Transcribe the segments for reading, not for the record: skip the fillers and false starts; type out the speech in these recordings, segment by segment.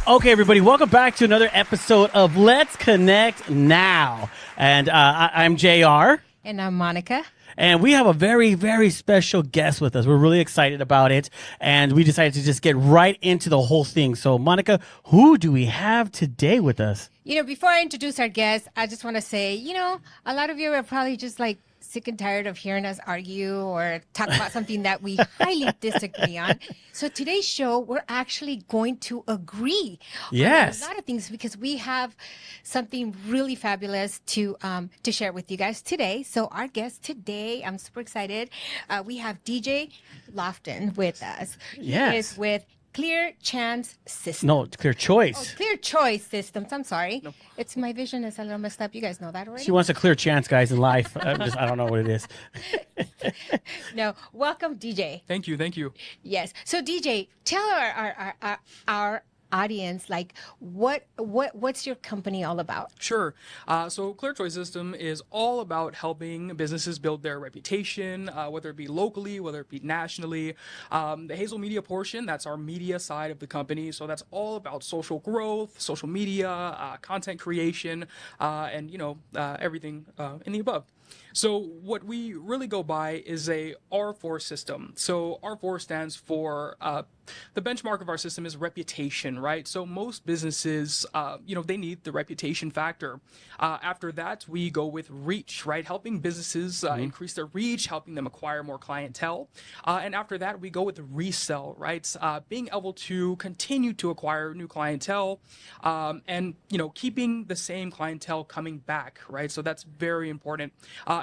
Okay, everybody, welcome back to another episode of Let's Connect Now. And I'm JR. And I'm Monica. And we have a very, very special guest with us. We're really excited about it. And we decided to just get right into the whole thing. So, Monica, who do we have today with us? You know, before I introduce our guest, I just want to say, a lot of you are probably just like sick and tired of hearing us argue or talk about something that we highly disagree on. So today's show, we're actually going to agree on a lot of things because we have something really fabulous to share with you guys today. So our guest today, I'm super excited. We have DJ Lofton with us. Yes. He is with Clear Chance Systems. No, Clear Choice. Oh, Clear Choice Systems. I'm sorry. No. It's my vision is a little messed up. You guys know that already? She wants a clear chance, guys, in life. I don't know what it is. No. Welcome, DJ. Thank you. Yes. So, DJ, tell our audience, like, what's your company all about? Sure. So Clear Choice System is all about helping businesses build their reputation, whether it be locally, whether it be nationally. The Hazel Media portion, that's our media side of the company. So that's all about social growth, social media, content creation, and, everything in the above. So what we really go by is a R4 system. So R4 stands for, the benchmark of our system is reputation, right? So most businesses, they need the reputation factor. After that, we go with reach, right? Helping businesses increase their reach, helping them acquire more clientele. And after that, we go with resell, right? Being able to continue to acquire new clientele and, keeping the same clientele coming back, right? So that's very important.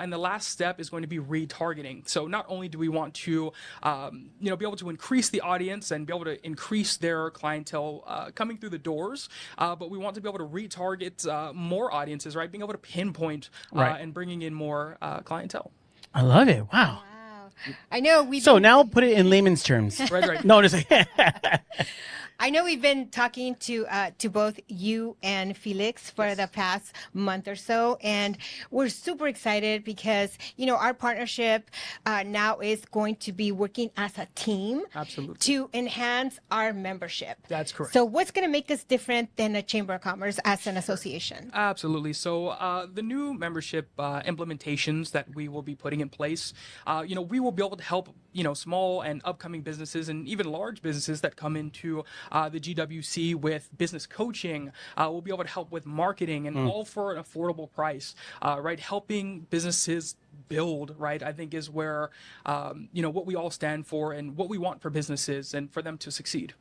And the last step is going to be retargeting. So not only do we want to, be able to increase the audience and be able to increase their clientele coming through the doors, but we want to be able to retarget more audiences, right? Being able to pinpoint and bringing in more clientele. I love it. Wow. I know we. So now put it in layman's terms. Right. No, just I know we've been talking to both you and Felix for the past month or so, and we're super excited because our partnership now is going to be working as a team. Absolutely. To enhance our membership. That's correct. So what's going to make us different than a Chamber of Commerce as an association? Absolutely. So the new membership implementations that we will be putting in place, we will be able to help small and upcoming businesses and even large businesses that come into the GWC with business coaching. We'll be able to help with marketing and all for an affordable price, right? Helping businesses build, right? I think is where, what we all stand for and what we want for businesses and for them to succeed.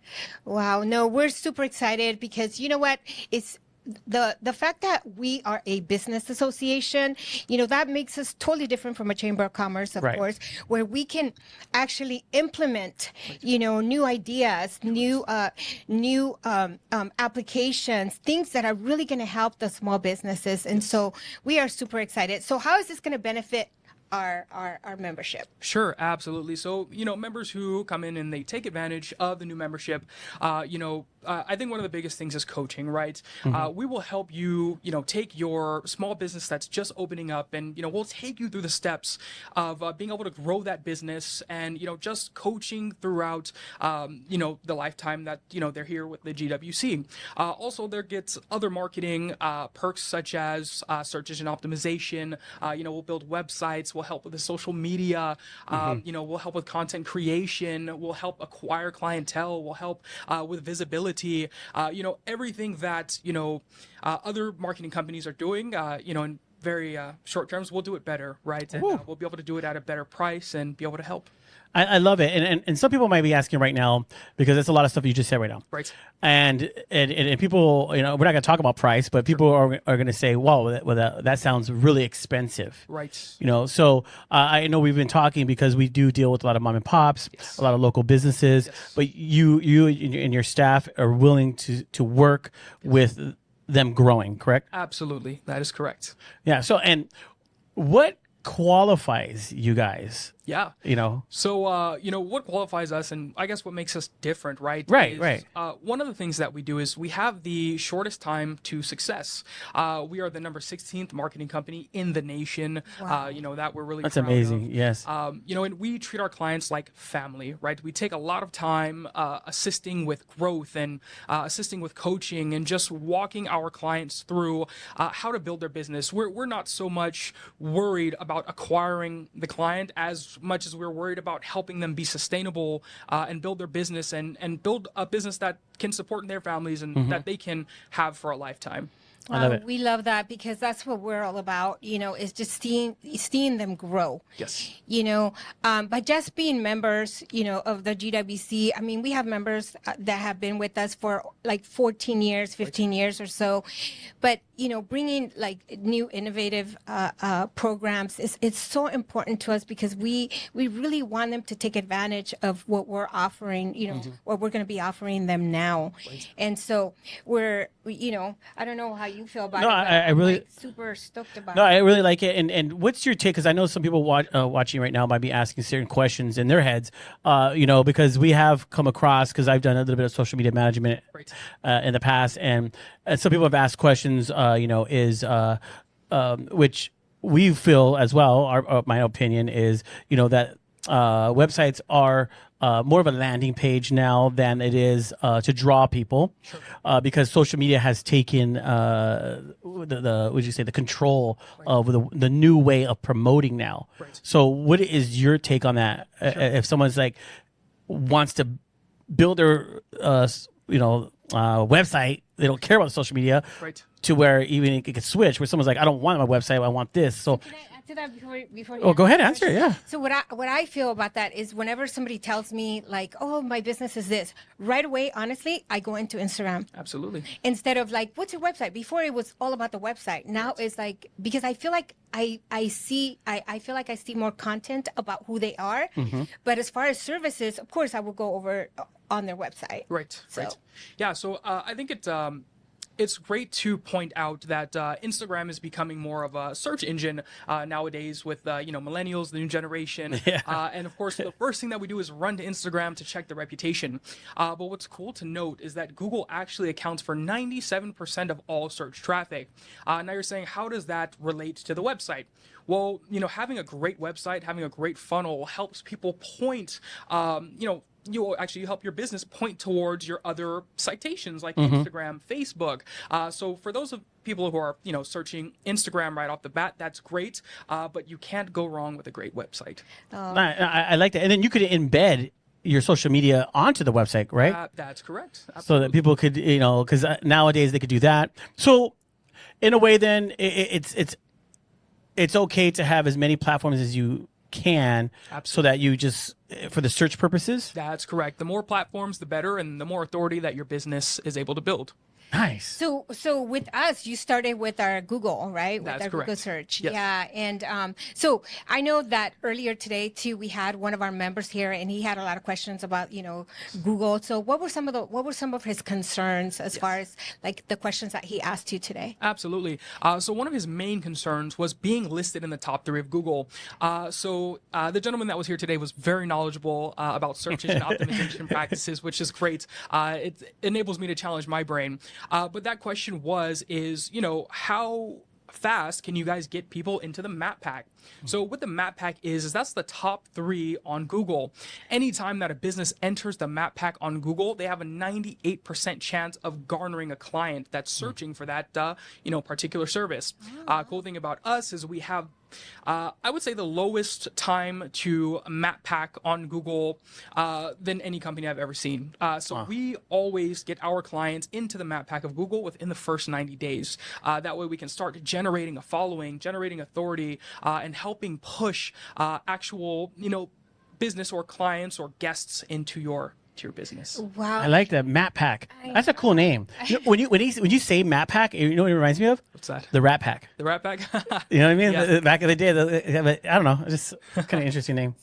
Wow. No, we're super excited because you know what? It's the fact that we are a business association, that makes us totally different from a Chamber of Commerce, of course, where we can actually implement, new ideas, new applications, things that are really going to help the small businesses. And so we are super excited. So how is this going to benefit our membership? Sure, absolutely. So, members who come in and they take advantage of the new membership, I think one of the biggest things is coaching, right? We will help you, take your small business that's just opening up and, we'll take you through the steps of being able to grow that business and, just coaching throughout, the lifetime that, they're here with the GWC. Also, there gets other marketing perks such as search engine optimization. We'll build websites. We'll help with the social media. We'll help with content creation. We'll help acquire clientele. We'll help with visibility. Everything that, other marketing companies are doing, in very short terms, we'll do it better, right? And we'll be able to do it at a better price and be able to help. I love it. And some people might be asking right now, because it's a lot of stuff you just said right now. Right. And people, we're not going to talk about price, but people are going to say, wow, that sounds really expensive. Right. So I know we've been talking because we do deal with a lot of mom and pops, a lot of local businesses, but you and your staff are willing to work with them growing, correct? Absolutely. That is correct. Yeah. So, and what qualifies you guys Yeah. You know. So, what qualifies us and I guess what makes us different, right? Right. One of the things that we do is we have the shortest time to success. We are the number 16th marketing company in the nation. Wow. That we're really That's proud amazing. of. Yes. And we treat our clients like family, right? We take a lot of time assisting with growth and assisting with coaching and just walking our clients through how to build their business. We're not so much worried about acquiring the client as much as we're worried about helping them be sustainable and build their business and build a business that can support their families and that they can have for a lifetime. I love it. We love that because that's what we're all about, is just seeing them grow. Yes. By just being members, of the GWC. I mean, we have members that have been with us for like 14 years, 15 years or so. But, bringing like new innovative programs it's so important to us because we really want them to take advantage of what we're offering, what we're going to be offering them now. And so we're, I don't know how you feel about it. But I really like super stoked about No, it. I really like it. And what's your take? Because I know some people watching right now might be asking certain questions in their heads, because we have come across, because I've done a little bit of social media management in the past, and some people have asked questions, which we feel as well, my opinion is, that websites are more of a landing page now than it is to draw people, because social media has taken the control of the new way of promoting now. Right. So, what is your take on that? If someone's like wants to build their website, they don't care about social media, Right. to where even it could switch, where someone's like, I don't want my website, I want this. So. Can I answer that before you Oh, go ahead, answer? answer it, yeah. So what I feel about that is whenever somebody tells me like, oh, my business is this, right away, honestly, I go into Instagram. Absolutely. Instead of like, what's your website? Before it was all about the website. Now it's like, because I feel like I feel like I see more content about who they are. But as far as services, of course, I will go over on their website. Right. So- Right. Yeah. So I think it's great to point out that Instagram is becoming more of a search engine nowadays with millennials, the new generation, and of course the first thing that we do is run to Instagram to check the reputation. But what's cool to note is that Google actually accounts for 97% of all search traffic. Now you're saying, how does that relate to the website? Well, having a great website, having a great funnel helps people point, you help your business point towards your other citations like Instagram, Facebook. So for those of people who are, searching Instagram right off the bat, that's great. But you can't go wrong with a great website. I like that. And then you could embed your social media onto the website, right? That's correct. So Absolutely. that people could, because nowadays they could do that. So in a way, then it's okay to have as many platforms as you can, so that you just, for the search purposes. That's correct. The more platforms, the better, and the more authority that your business is able to build. Nice. So with us, you started with our Google, right? With That's our correct. Google search. Yes. Yeah. And so I know that earlier today too, we had one of our members here and he had a lot of questions about, Google. So what were some of his concerns as far as like the questions that he asked you today? Absolutely. So one of his main concerns was being listed in the top 3 of Google. So the gentleman that was here today was very knowledgeable about search engine optimization practices, which is great. It enables me to challenge my brain. But that question is, how fast can you guys get people into the map pack? So what the map pack is that's the top 3 on Google. Anytime that a business enters the map pack on Google, they have a 98% chance of garnering a client that's searching for that, particular service. Cool thing about us is we have I would say the lowest time to map pack on Google than any company I've ever seen. So we always get our clients into the map pack of Google within the first 90 days. That way we can start generating a following, generating authority, and helping push actual, business or clients or guests into your business. Wow. I like that map pack. That's a cool name. When you say map pack, you know what it reminds me of? What's that? The Rat Pack. The Rat Pack? You know what I mean? Yeah. Back in the day, I don't know. It's just kind of interesting name.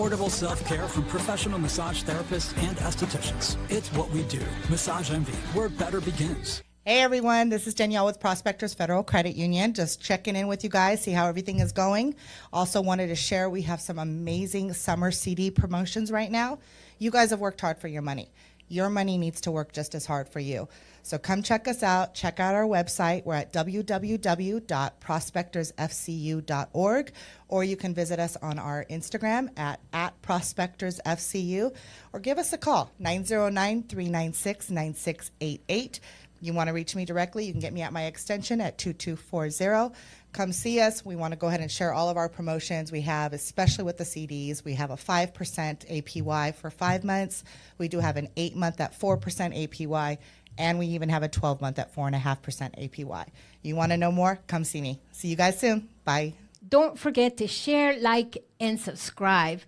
affordable self-care from professional massage therapists and estheticians. It's what we do. Massage Envy, where better begins. Hey everyone, this is Danielle with Prospectors Federal Credit Union. Just checking in with you guys, see how everything is going. Also wanted to share we have some amazing summer CD promotions right now. You guys have worked hard for your money. Your money needs to work just as hard for you. So come check us out. Check out our website. We're at www.prospectorsfcu.org, or you can visit us on our Instagram at prospectorsfcu, or give us a call, 909-396-9688. You want to reach me directly, you can get me at my extension at 2240. Come see us. We want to go ahead and share all of our promotions we have, especially with the CDs. We have a 5% APY for 5 months. We do have an 8-month at 4% APY, and we even have a 12-month at 4.5% APY. You want to know more? Come see me. See you guys soon. Bye. Don't forget to share, like, and subscribe.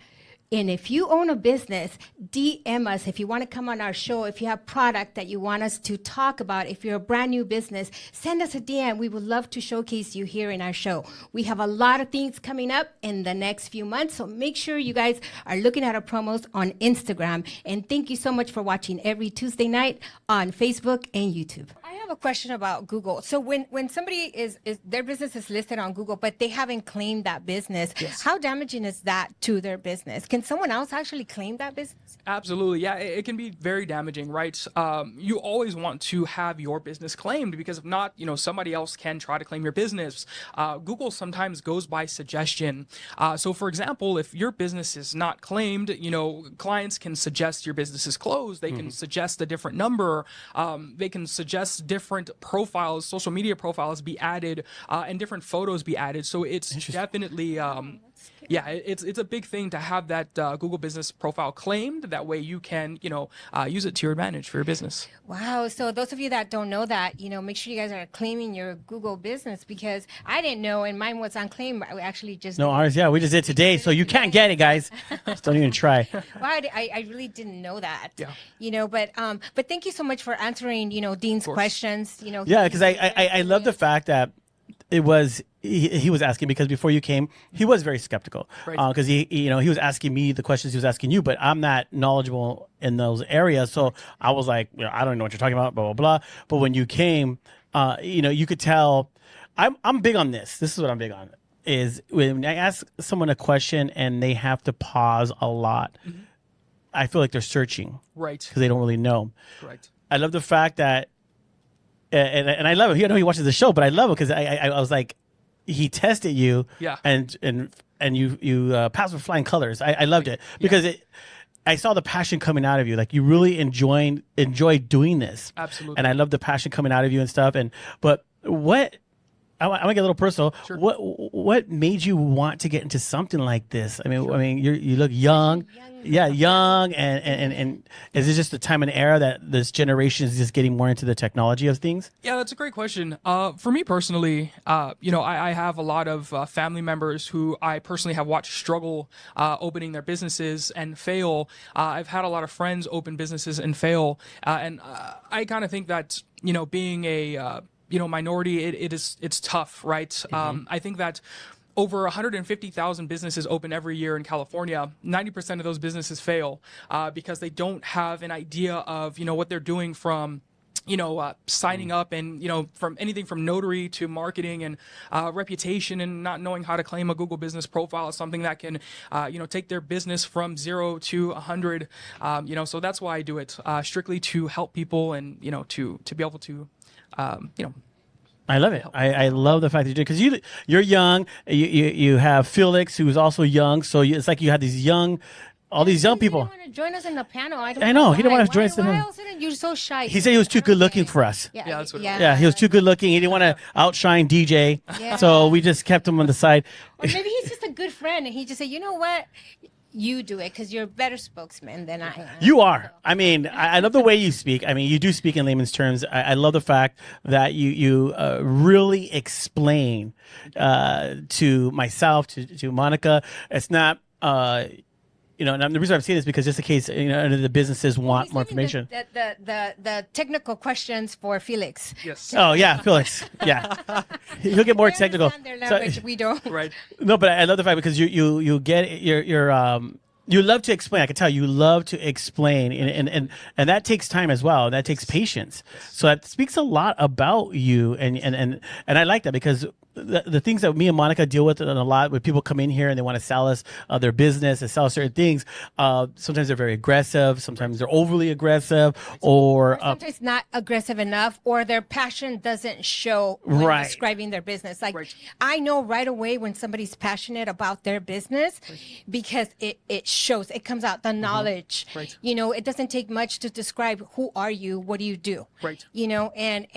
And if you own a business, DM us if you want to come on our show. If you have product that you want us to talk about, if you're a brand new business, send us a DM. We would love to showcase you here in our show. We have a lot of things coming up in the next few months, so make sure you guys are looking at our promos on Instagram. And thank you so much for watching every Tuesday night on Facebook and YouTube. I have a question about Google. So when somebody is their business is listed on Google, but they haven't claimed that business, Yes. How damaging is that to their business? Can someone else actually claim that business? Absolutely. Yeah, it can be very damaging, right? You always want to have your business claimed, because if not, somebody else can try to claim your business. Google sometimes goes by suggestion. So for example, if your business is not claimed, clients can suggest your business is closed. They can suggest a different number. They can suggest different profiles, social media profiles be added, and different photos be added. So it's definitely, it's a big thing to have that Google business profile claimed. That way you can, use it to your advantage for your business. Wow. So those of you that don't know that, make sure you guys are claiming your Google business, because I didn't know, and mine was unclaimed. I actually just... No, ours, yeah, we just did today, so you can't get it, guys. Just don't even try. Well, I really didn't know that. Yeah. But thank you so much for answering, Dean's questions. Yeah, because I love the fact that it was he was asking, because before you came, he was very skeptical, because he was asking me the questions he was asking you, but I'm not knowledgeable in those areas, so I was like, I don't know what you're talking about, blah blah blah. But when you came, you could tell I'm big on this. This is what I'm big on, is when I ask someone a question and they have to pause a lot. I feel like they're searching, Right. because they don't really know. Correct. I love the fact that, and I love it. I know he watches the show, but I love it because I was like, he tested you, Yeah. and you passed with flying colors. I loved it because I saw the passion coming out of you. Like, you really enjoy doing this. Absolutely. And I love the passion coming out of you and stuff. But what, I want to get a little personal. Sure. What made you want to get into something like this? I mean, you look young. Yeah, young, and is it just the time and era that this generation is just getting more into the technology of things? Yeah, that's a great question. For me personally, I have a lot of family members who I personally have watched struggle opening their businesses and fail. I've had a lot of friends open businesses and fail, and I kind of think that being a minority, it's tough, right? I think that over 150,000 businesses open every year in California. 90% of those businesses fail because they don't have an idea of what they're doing, from signing up, and from anything from notary to marketing and reputation, and not knowing how to claim a Google business profile is something that can take their business from 0 to 100. So that's why I do it, strictly to help people, and to be able to I love it. I love the fact that you do, because you're young. You have Felix, who's also young. So it's like you had all these young people. He didn't want to join us in the panel. I know. He didn't want to join us in the Why panel. else you're so shy? He said he was too good looking for us. Yeah, that's what it Yeah, he was too good looking. He didn't want to outshine DJ. Yeah. So we just kept him on the side. Or maybe he's just a good friend, and he just said, you know what? You do it, because you're a better spokesman than I am. You are. I mean, I love the way you speak. I mean, you do speak in layman's terms. I love the fact that you really explain to myself, to Monica. It's not, and the reason I'm saying this is because just in case, the businesses want more information. The technical questions for Felix. Yes. Oh, yeah, Felix. Yeah. He'll get more They technical. understand their language, we don't. Right. No, but I love the fact, because you get You love to explain. I can tell you love to explain, and that takes time as well. That takes patience. So that speaks a lot about you, and I like that because the things that me and Monica deal with a lot when people come in here and they want to sell us their business and sell certain things. Sometimes they're very aggressive. Sometimes they're overly aggressive, or sometimes not aggressive enough, or their passion doesn't show when Right. describing their business. Like I know right away when somebody's passionate about their business because it shows, it comes out, the knowledge. You know, it doesn't take much to describe who are you, what do you do. You know, and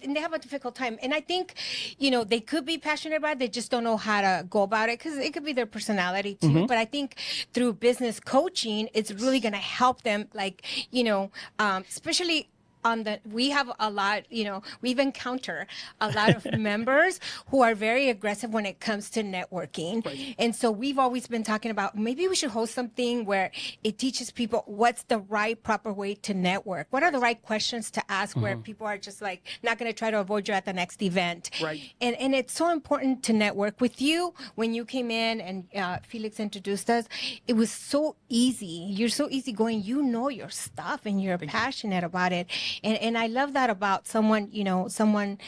they have a difficult time. And I think, you know, they could be passionate about it, they just don't know how to go about it because it could be their personality too. But I think through business coaching, it's really going to help them, like, you know, especially on the, we have a lot, you know, we've encountered a lot of members who are very aggressive when it comes to networking. And so we've always been talking about maybe we should host something where it teaches people what's the right, proper way to network. What are the right questions to ask where people are just like not going to try to avoid you at the next event. And it's so important to network with you. When you came in and Felix introduced us, it was so easy. You're so easygoing. You know your stuff and you're passionate about it. And I love that about someone, you know, someone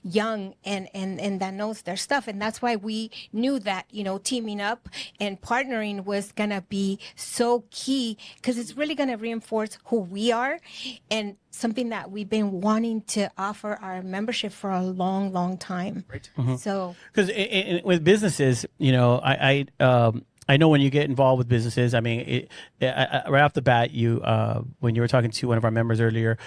young and that knows their stuff. And that's why we knew that, you know, teaming up and partnering was going to be so key because it's really going to reinforce who we are and something that we've been wanting to offer our membership for a long, long time. So, because with businesses, you know, I know when you get involved with businesses, I mean, right off the bat, you when you were talking to one of our members earlier,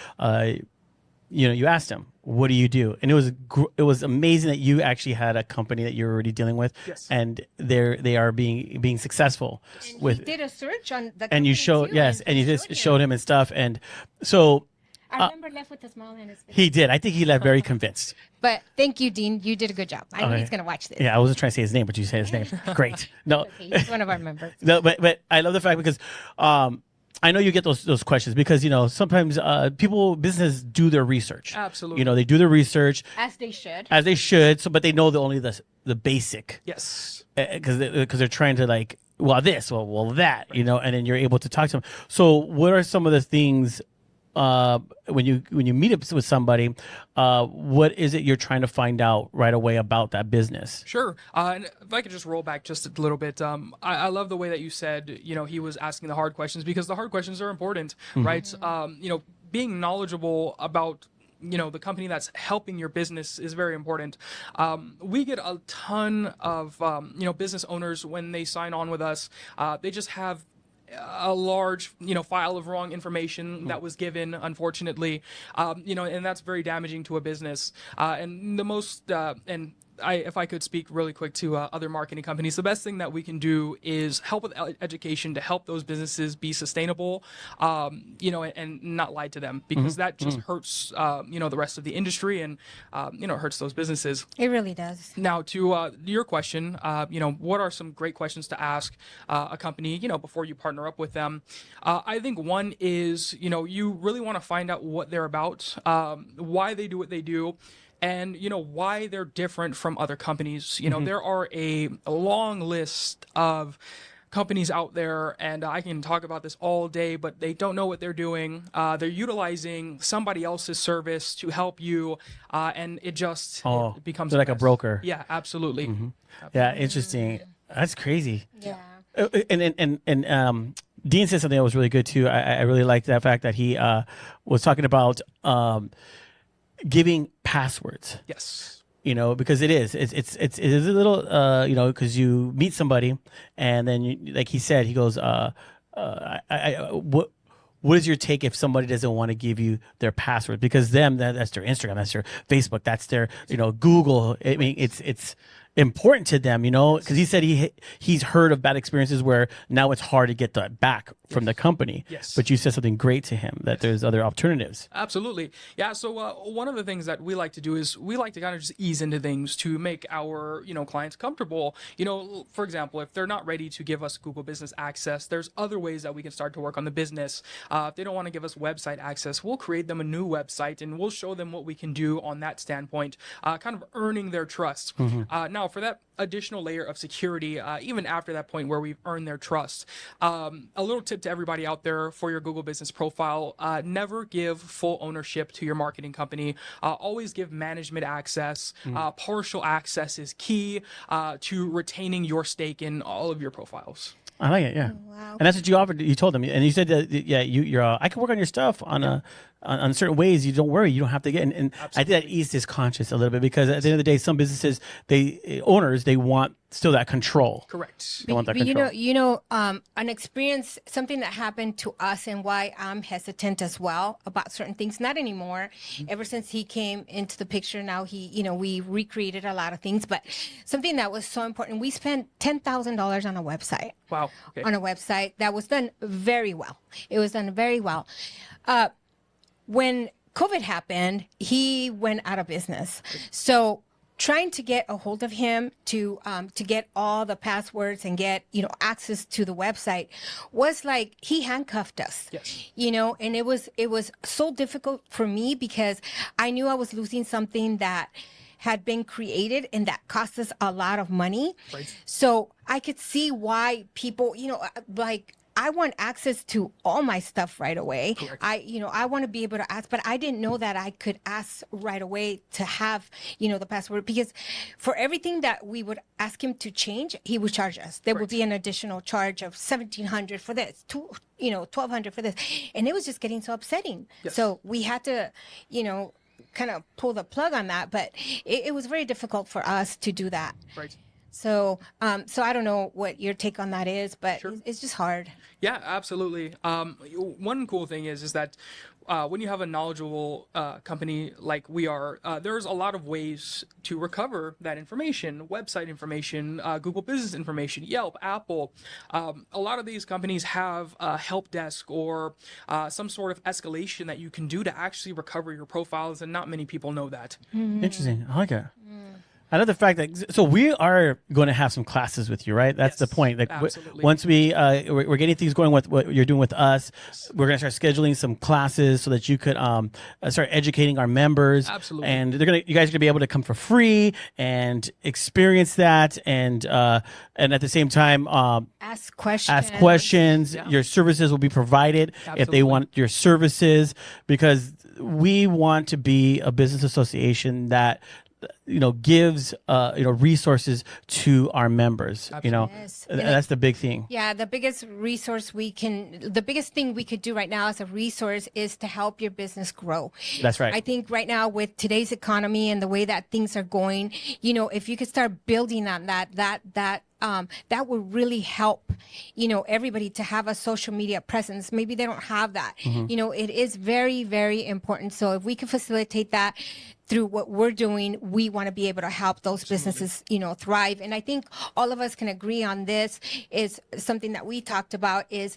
you know, you asked him, "What do you do?" And it was amazing that you actually had a company that you're already dealing with, and they are being successful. and With he did a search on the and you company showed too, and you just him. showed him and stuff, and so Our member left with a smile on his face. he did. I think he left very convinced. But thank you, Dean. You did a good job. I know Okay. he's going to watch this. Yeah, I wasn't trying to say his name, but you said his name. Great. No, Okay, he's one of our members. no, but I love the fact because I know you get those questions because, you know, sometimes businesses do their research. Absolutely. You know, they do their research As they should. as they should. So, but they know only the basic Yes. because they're trying to like, well, this, well, that, you know, and then you're able to talk to them. So, what are some of the things when you meet up with somebody? What is it you're trying to find out right away about that business? Sure. And if I could just roll back just a little bit, I love the way that you said, you know, he was asking the hard questions because the hard questions are important, right? You know, being knowledgeable about, you know, the company that's helping your business is very important. We get a ton of, you know, business owners when they sign on with us, they just have a large, you know, file of wrong information that was given, unfortunately, you know, and that's very damaging to a business. And the most, if I could speak really quick to other marketing companies, the best thing that we can do is help with education to help those businesses be sustainable, you know, and not lie to them because that just hurts, you know, the rest of the industry and, you know, it hurts those businesses. It really does. Now, to your question, you know, what are some great questions to ask a company, you know, before you partner up with them? I think one is, you know, you really want to find out what they're about, why they do what they do, and, you know, why they're different from other companies. You know, there are a long list of companies out there, and I can talk about this all day, but they don't know what they're doing. They're utilizing somebody else's service to help you, and it just it becomes they're like a mess. broker. Yeah, absolutely. Yeah, interesting. That's crazy. Yeah. And Dean said something that was really good too. I really liked that fact that he was talking about giving passwords. Yes. You know, because it is a little you know, because you meet somebody and then you, like he said, he goes, what is your take if somebody doesn't want to give you their password? Because that's their Instagram, that's their Facebook, that's their, you know, Google. I mean, it's important to them, you know, because he said he's heard of bad experiences where now it's hard to get that back from the company. Yes. But you said something great to him that there's other alternatives. Absolutely. Yeah. So one of the things that we like to do is we like to kind of just ease into things to make our, you know, clients comfortable. You know, for example, if they're not ready to give us Google Business access, there's other ways that we can start to work on the business. If they don't want to give us website access, we'll create them a new website and we'll show them what we can do on that standpoint, kind of earning their trust. Now, Now, for that additional layer of security, even after that point where we've earned their trust, a little tip to everybody out there for your Google business profile: never give full ownership to your marketing company. Always give management access. Partial access is key to retaining your stake in all of your profiles. I like it, yeah. Wow. And that's what you offered. You told them, and you said that, yeah, you're. I can work on your stuff on certain ways. You don't worry. You don't have to get. And I think that eased his conscience a little bit, because at the end of the day, some businesses, owners, they want still that control. Correct. They want that But control. an experience, something that happened to us, and why I'm hesitant as well about certain things. Not anymore. Ever since he came into the picture, now we recreated a lot of things. But something that was so important, we spent $10,000 on a website. Wow. Okay. On a website that was done very well. It was done very well. When COVID happened, he went out of business. So trying to get a hold of him to get all the passwords and get access to the website was like he handcuffed us. Yes. And it was so difficult for me, because I knew I was losing something that had been created and that cost us a lot of money. Right. So I could see why people, I want access to all my stuff right away. Correct. I want to be able to ask, but I didn't know that I could ask right away to have, the password, because for everything that we would ask him to change, he would charge us. There would be an additional charge of $1,700 for this, $1,200 for this. And it was just getting so upsetting. Yes. So we had to, kind of pull the plug on that, but it was very difficult for us to do that. Right. So, so I don't know what your take on that is, but Sure. it's just hard. Yeah, absolutely. One cool thing is that when you have a knowledgeable company like we are, there's a lot of ways to recover that information: website information, Google Business information, Yelp, Apple. A lot of these companies have a help desk or some sort of escalation that you can do to actually recover your profiles, and not many people know that. Interesting. I like it. I love the fact that, so we are going to have some classes with you, right? That's the Yes, point. Like absolutely. once we're getting things going with what you're doing with us, we're going to start scheduling some classes so that you could start educating our members. Absolutely. And you guys are going to be able to come for free and experience that, and at the same time Ask questions. ask questions. Yeah. Your services will be provided if they Absolutely. want your services, because we want to be a business association that gives resources to our members. Yes. And that's the big thing. Yeah, the biggest thing we could do right now as a resource is to help your business grow. That's right. I think right now, with today's economy and the way that things are going, if you could start building on that would really help, everybody to have a social media presence. Maybe they don't have that. It is very, very important. So if we can facilitate that through what we're doing, we want to be able to help those businesses, thrive. And I think all of us can agree on this. Is something that we talked about is,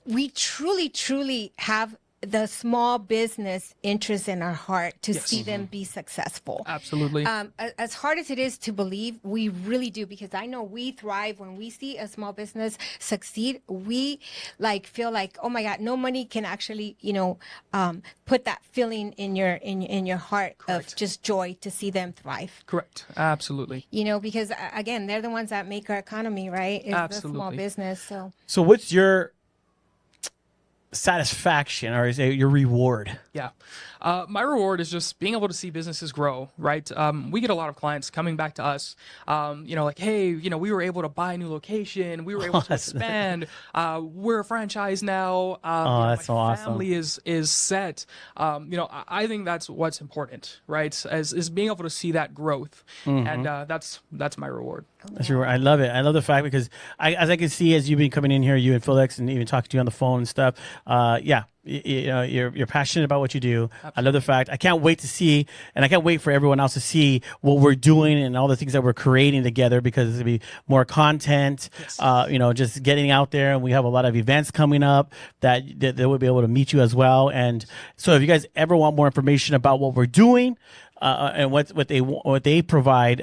we truly, truly have the small business interest in our heart to see them be successful. Absolutely. As hard as it is to believe, we really do, because I know we thrive when we see a small business succeed. We feel like, oh my God, no money can actually, put that feeling in your heart of just joy to see them thrive. Correct. Absolutely. Because again, they're the ones that make our economy, right? It's the small Absolutely. business. So what's your satisfaction, or is it your reward? Yeah. My reward is just being able to see businesses grow, right? We get a lot of clients coming back to us, like, hey, we were able to buy a new location. We were able to expand. We're a franchise now. That's so my awesome. family is set. I think that's what's important, right? Is being able to see that growth. And that's my reward. That's your, I love it. I love the fact, because as I can see, as you've been coming in here, you and Felix, and even talking to you on the phone and stuff, you're passionate about what you do. Absolutely. I love the fact. I can't wait to see, and I can't wait for everyone else to see what we're doing and all the things that we're creating together, because there'll be more content, just getting out there. And we have a lot of events coming up that they will be able to meet you as well. And so if you guys ever want more information about what we're doing, and what they provide,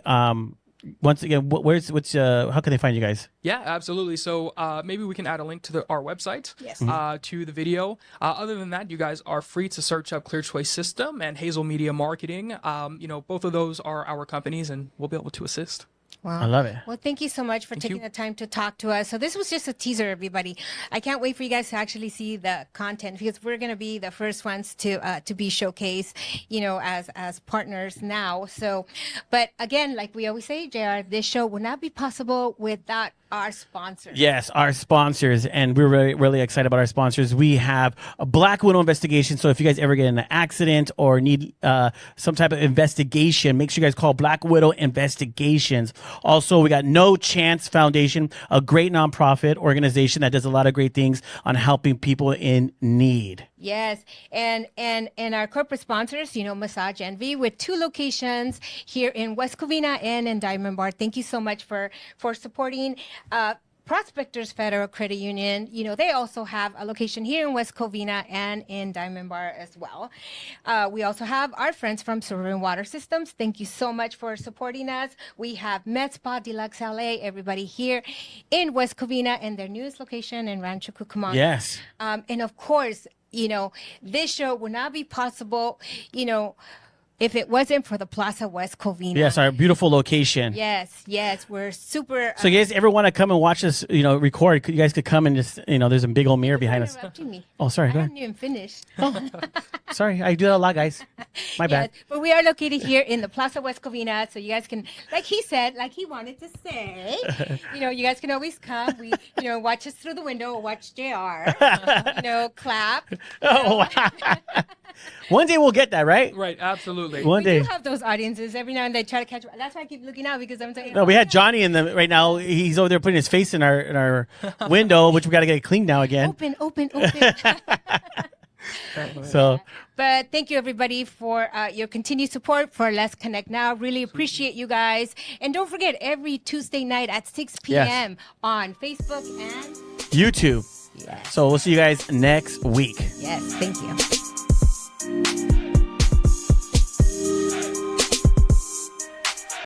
Once again, how can they find you guys? Yeah, absolutely. So maybe we can add a link to our website, Yes. to the video. Other than that, you guys are free to search up Clear Choice System and Hazel Media Marketing. Both of those are our companies, and we'll be able to assist. Wow. I love it. Well, thank you so much for taking you. the time to talk to us. So this was just a teaser, everybody. I can't wait for you guys to actually see the content, because we're going to be the first ones to be showcased, as partners now. So, but again, like we always say, JR, this show would not be possible without our sponsors. Yes, our sponsors, and we're really, really excited about our sponsors. We have a Black Widow investigation. So if you guys ever get in an accident or need some type of investigation, make sure you guys call Black Widow Investigations. Also, we got No Chance Foundation, a great nonprofit organization that does a lot of great things on helping people in need. Yes, and our corporate sponsors, Massage Envy, with 2 locations here in West Covina and in Diamond Bar. Thank you so much for supporting Prospectors Federal Credit Union. They also have a location here in West Covina and in Diamond Bar as well. We also have our friends from Suburban Water Systems. Thank you so much for supporting us. We have Med Spa Deluxe LA, everybody here in West Covina, and their newest location in Rancho Cucamonga. Yes. And of course, this show would not be possible, if it wasn't for the Plaza West Covina. Yes, our beautiful location. Yes, we're super. So you guys ever want to come and watch us, record, you guys could come and just, there's a big old mirror behind us. interrupting me. Oh, sorry. I Go haven't ahead. even finished. Sorry. I do that a lot, guys. My bad. Yes, but we are located here in the Plaza West Covina, so you guys can, like he said, like he wanted to say, you guys can always come. We, watch us through the window, or watch JR, clap. Oh, wow. One day we'll get that, right? Right, absolutely. One We day. do have those audiences every now and then. Try to catch. That's why I keep looking out, because I'm saying. No, we had Johnny in the right now. He's over there putting his face in our window, which we got to get cleaned now again. Open. So But thank you, everybody, for your continued support for Let's Connect Now. Really appreciate you guys. And don't forget, every Tuesday night at 6 p.m. on Facebook and YouTube. Yes. So we'll see you guys next week. Yes, thank you.